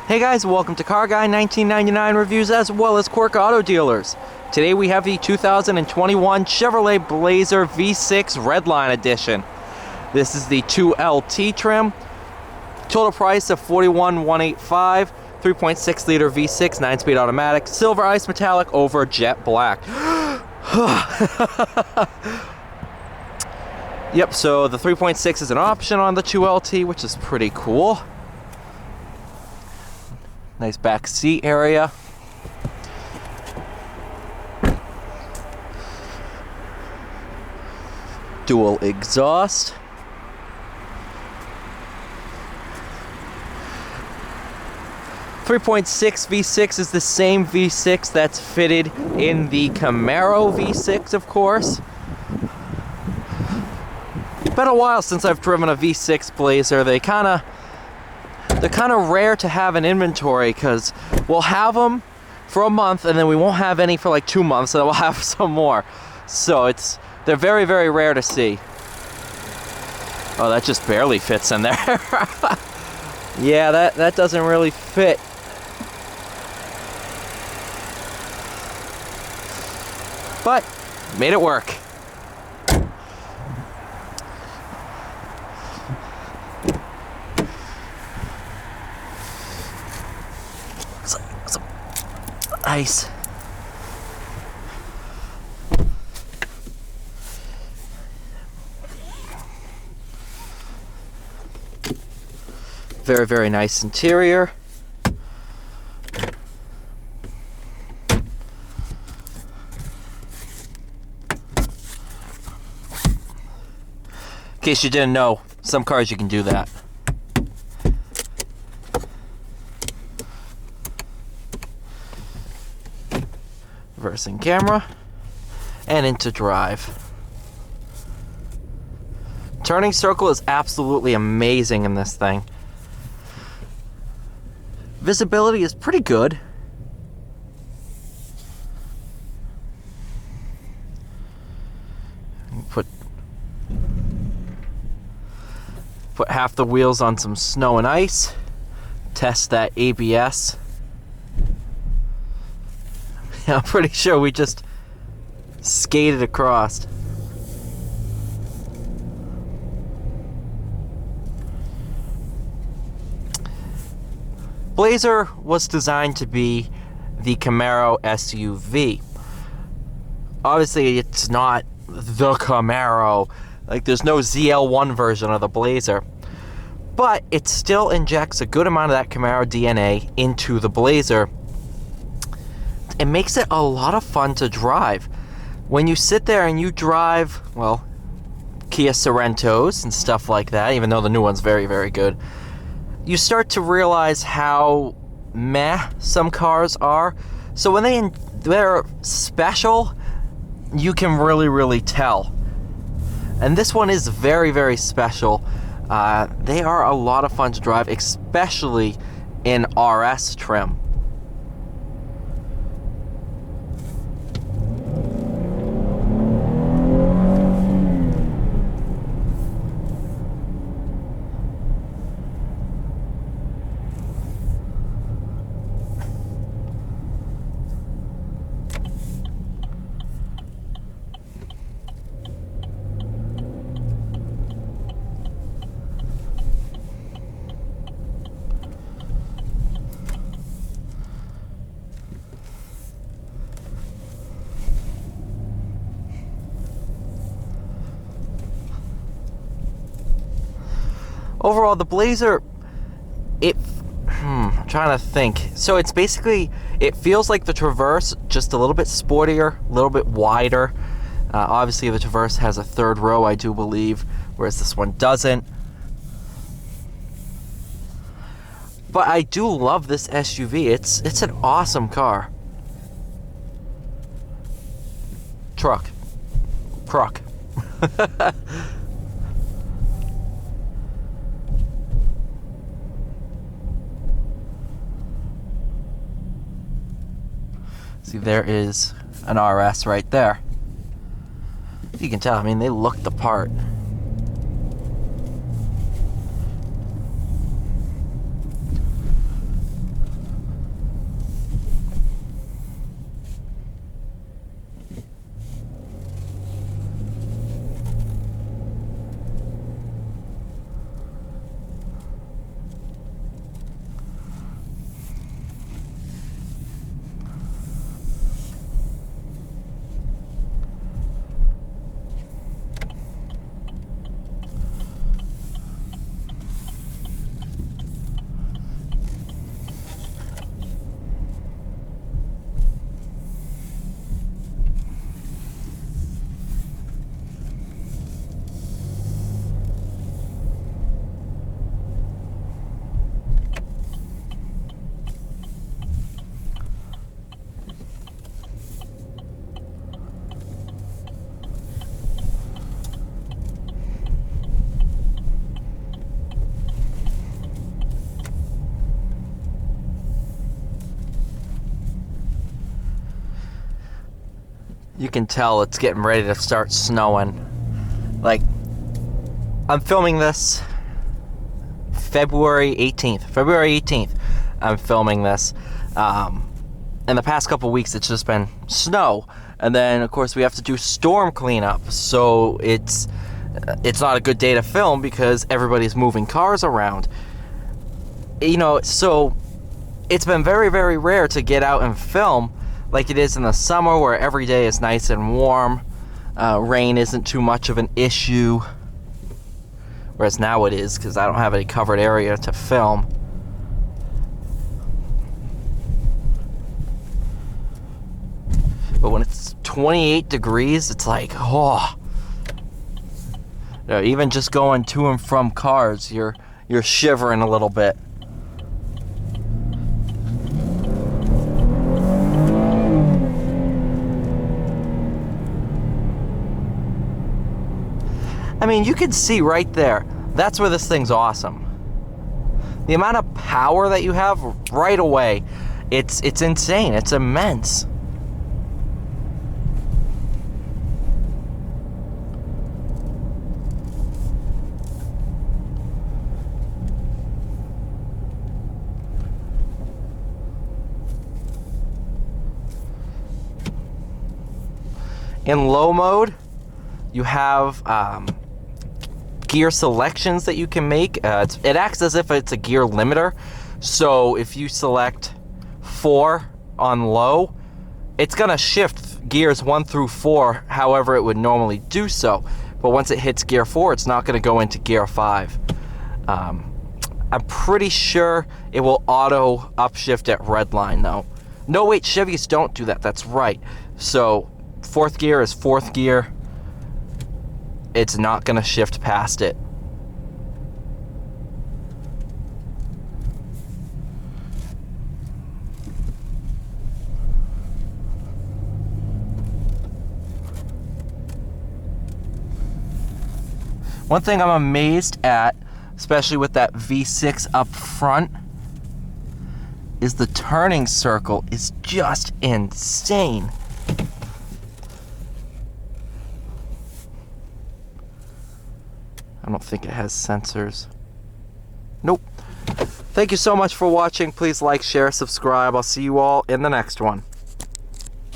Hey guys, welcome to Car Guy 1999 Reviews as well as Quirk Auto Dealers. Today we have the 2021 Chevrolet Blazer V6 Redline Edition. This is the 2LT trim. Total price of $41,185. 3.6 liter V6, 9-speed automatic, silver ice metallic over jet black. Yep, so the 3.6 is an option on the 2LT, which is pretty cool. Nice back seat area. Dual exhaust. .6 V6 is the same V6 that's fitted in the Camaro V6, of course. Been a while since I've driven a V6 Blazer. They're kind of rare to have in inventory because we'll have them for a month and then we won't have any for like 2 months, and then we'll have some more. So they're very, very rare to see. Oh, that just barely fits in there. Yeah, that doesn't really fit. But made it work. Some ice. Very, very nice interior. In case you didn't know, some cars you can do that. Reversing camera and into drive. Turning circle is absolutely amazing in this thing. Visibility is pretty good. Put half the wheels on some snow and ice. Test that ABS. I'm pretty sure we just skated across. Blazer was designed to be the Camaro SUV. Obviously, it's not the Camaro. Like, there's no ZL1 version of the Blazer. But it still injects a good amount of that Camaro DNA into the Blazer. It makes it a lot of fun to drive. When you sit there and you drive, well, Kia Sorentos and stuff like that, even though the new one's very, very good, you start to realize how meh some cars are. So when they're special, you can really, really tell. And this one is very, very special. They are a lot of fun to drive, especially in RS trim. Overall, the Blazer, I'm trying to think. So it's basically, it feels like the Traverse, just a little bit sportier, a little bit wider. Obviously, the Traverse has a third row, I do believe, whereas this one doesn't. But I do love this SUV. It's an awesome car. Truck. See, there is an RS right there. You can tell, I mean, they look the part. you can tell it's getting ready to start snowing. Like, I'm filming this February 18th. I'm filming this. In the past couple weeks, it's just been snow. And then, of course, we have to do storm cleanup. So it's not a good day to film because everybody's moving cars around. You know, so it's been very, very rare to get out and film like it is in the summer, where every day is nice and warm. Rain isn't too much of an issue. Whereas now it is, because I don't have any covered area to film. But when it's 28 degrees, it's like, oh. You know, even just going to and from cars, you're shivering a little bit. I mean, you can see right there. That's where this thing's awesome. The amount of power that you have right away, it's insane. It's immense. In low mode, you have gear selections that you can make. It acts as if it's a gear limiter. So if you select 4 on low, it's gonna shift gears 1 through 4 however it would normally do so. But once it hits gear 4, it's not gonna go into gear 5. I'm pretty sure it will auto upshift at Redline though. No, wait, Chevys don't do that. That's right. So 4th gear is 4th gear. It's not going to shift past it. One thing I'm amazed at, especially with that V6 up front, is the turning circle is just insane. I don't think it has sensors. Nope. Thank you so much for watching. Please like, share, subscribe. I'll see you all in the next one.